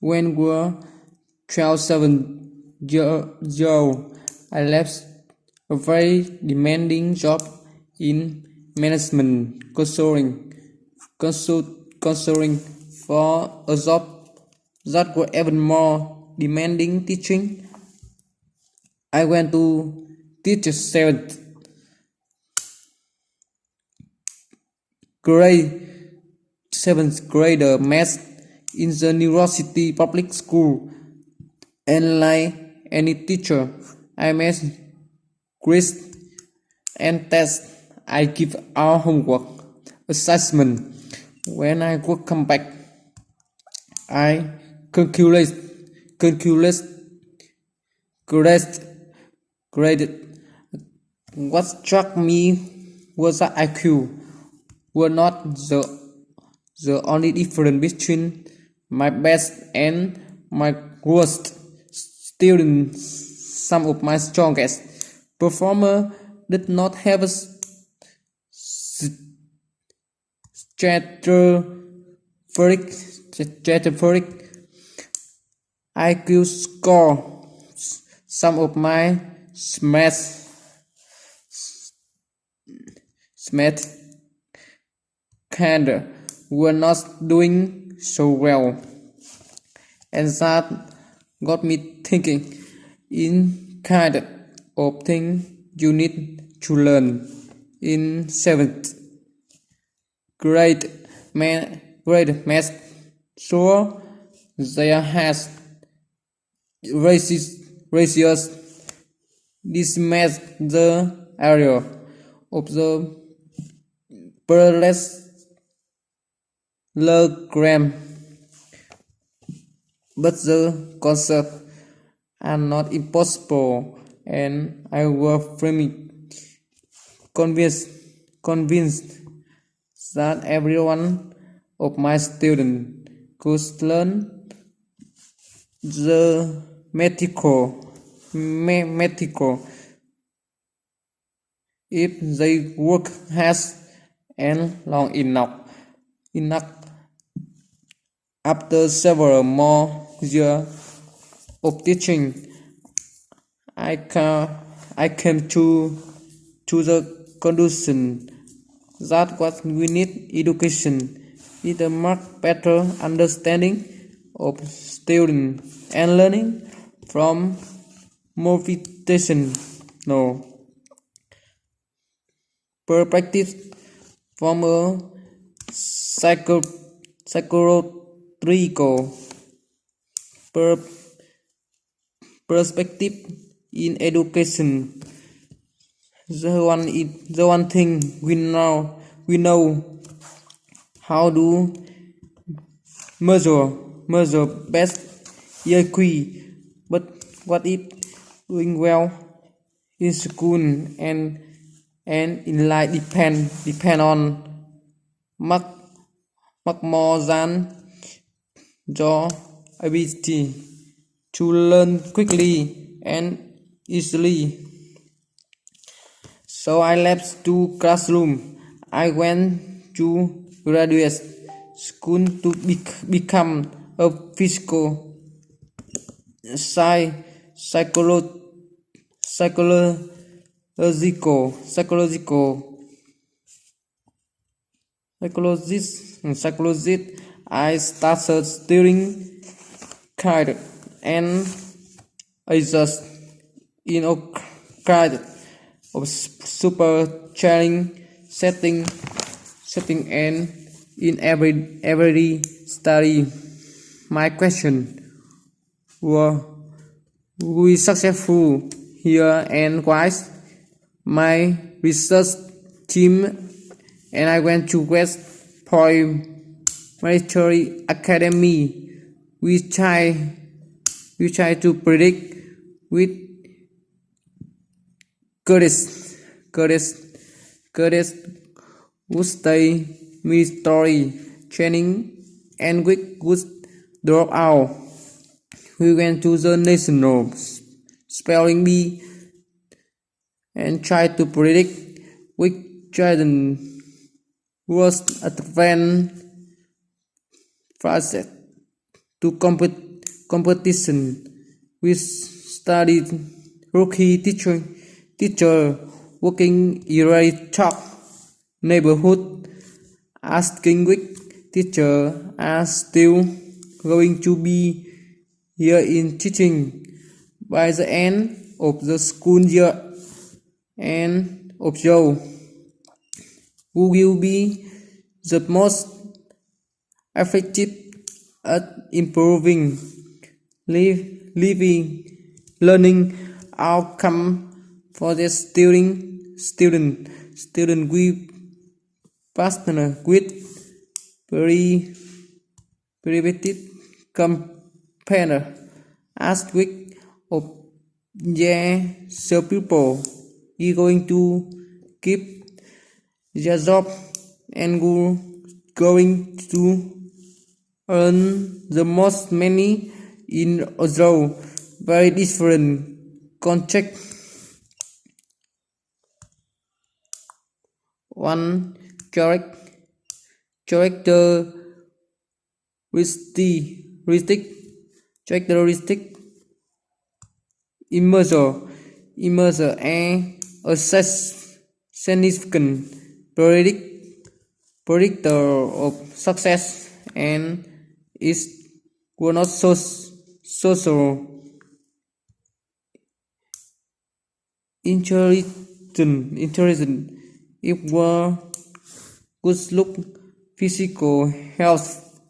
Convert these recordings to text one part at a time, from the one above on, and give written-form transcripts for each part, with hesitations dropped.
When we were 12, 7 years old, I left a very demanding job in management consulting for a job that was even more demanding teaching. I went to teach a grade seventh grader math in the New York City public school, and like any teacher, I made quiz and tests. I give our homework assessment. When I would come back, I calculate graded. What struck me was that IQ were not the only difference between my best and my worst students. Some of my strongest performers did not have a stratospheric IQ score. Some of my smart kids were not doing so well, and that got me thinking in kind of thing you need to learn in seventh grade math. So there has ratios. This makes the area of the parallelogram, but the concepts are not impossible, and I was firmly convinced that every one of my students could learn the mathematical if they work hard and long enough. After several more years of teaching, I came to the conclusion that what we need education is a much better understanding of student and learning from motivational perspective, from a psychological perspective in education. The one thing we know how to measure best EQ, but what if doing well in school and in life depend on much more than your ability to learn quickly and easily. So I left the classroom. I went to graduate school to become a physical psychologist. I started studying kind and I just in a kind of super challenging setting and in every study. My question were we successful here and why? My research team and I went to West Point Military Academy. We try to predict with courage would stay military training and we would drop out. We went to the national spelling bee and tried to predict which children was advanced facet to compete competition. We studied rookie teacher working eerie talk neighborhood asking which teacher are still going to be here in teaching by the end of the school year and observe who will be the most effective at improving living learning outcome for the student we partner with private compare ask which of their people is going to keep their job and going to earn the most money in other very different context. One characteristic immerser and assess significant predictor of success and is not social intelligent if were good look physical health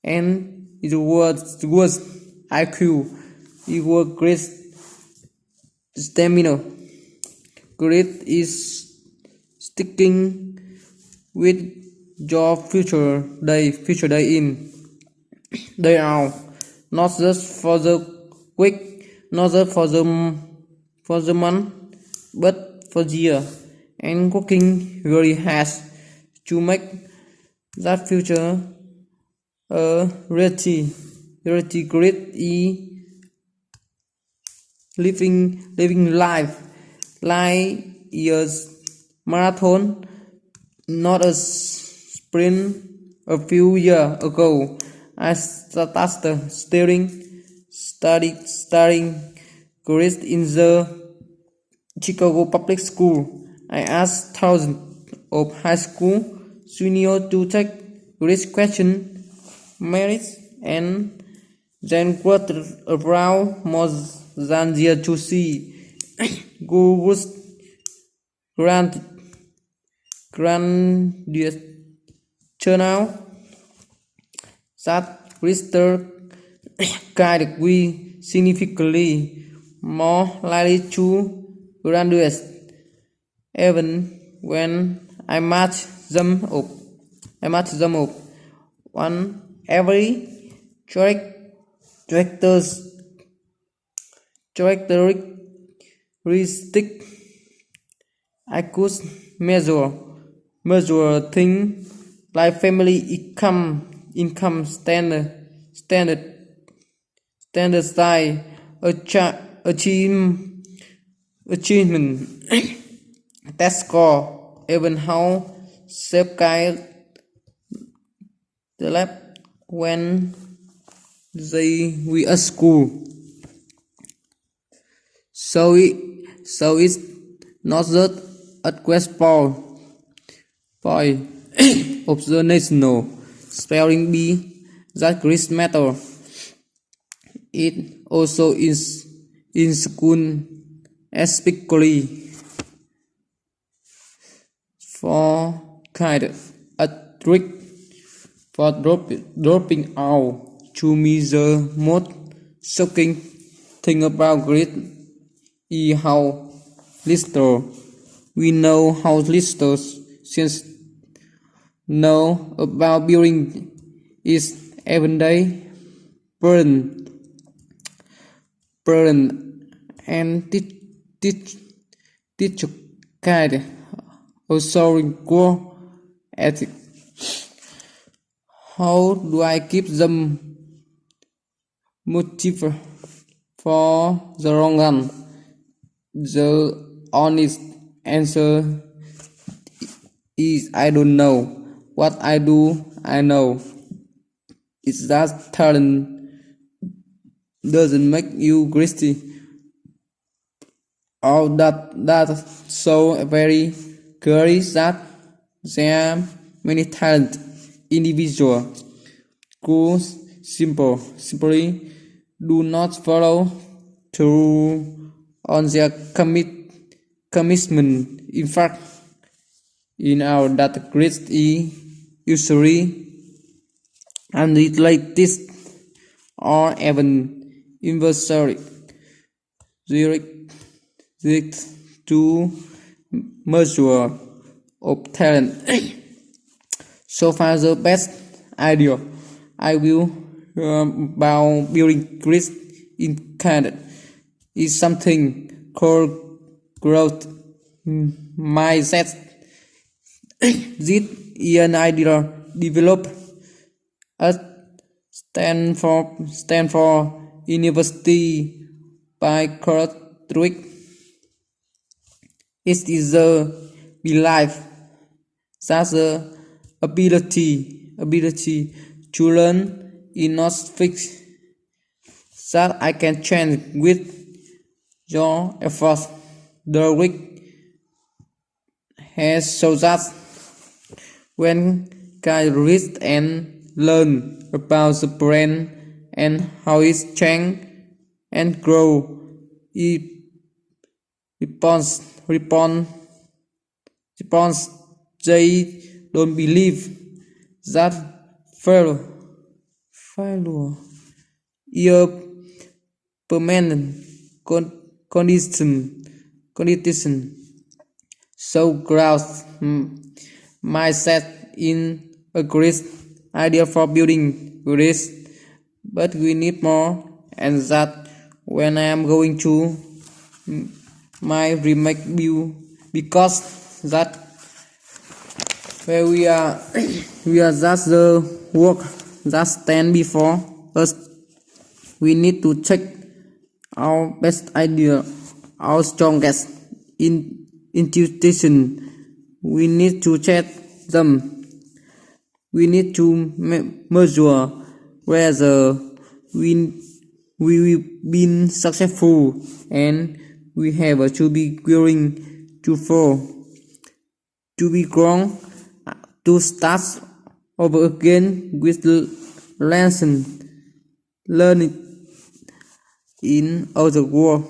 and it was IQ it was great stamina great is sticking with your future day in day out not just for the week not just for the month but for the year and working very hard to make that future a reality great living life like years marathon not a sprint. A few years ago I started studying grades in the Chicago public school. I asked thousands of high school seniors to take grades question merits and then got around more than there to see Google's grandiose turnout that registered guided we significantly more likely to graduate even when I match them up. On every characteristic I could measure things like family income standard style, achievement, test score, even how self guide the lab when they we at school. So it's not just a quest for of the national spelling bee that grades matter. It also is in school, especially for kind a trick for dropping out. To me, the most shocking thing about grades is how little we know how little since know about building is everyday burden and teach guide also require ethics. How do I keep them motivated for the long run? The honest answer is I don't know. What I do, I know. It's that talent doesn't make you Christy. All that so very curious that there are many talented individuals who simply do not follow through on their commitment. In fact, in our data grid is usually unrelated or even inversely direct to measure of talent. So far, the best idea I will about building grids in Canada is something called growth mindset. This is an idea developed at Stanford University by Roderick. It is the belief that the ability to learn is not fixed, that I can change with your efforts. Roderick has shown that when I read and learn about the brain and how it changes and grows, it responds. They don't believe that failure is a permanent condition. So growth mindset in a great idea for building grids, but we need more, and that when I am going to my remake view, because that where we are just the work that stand before us. We need to check our best idea, our strongest intuition. We need to check them. We need to measure whether we will be successful, and we have to be willing to fall, to be grown, to start over again with the lesson learned in other world.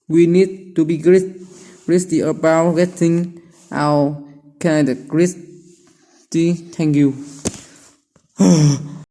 We need to be gritty about getting our kind of gritty. Thank you.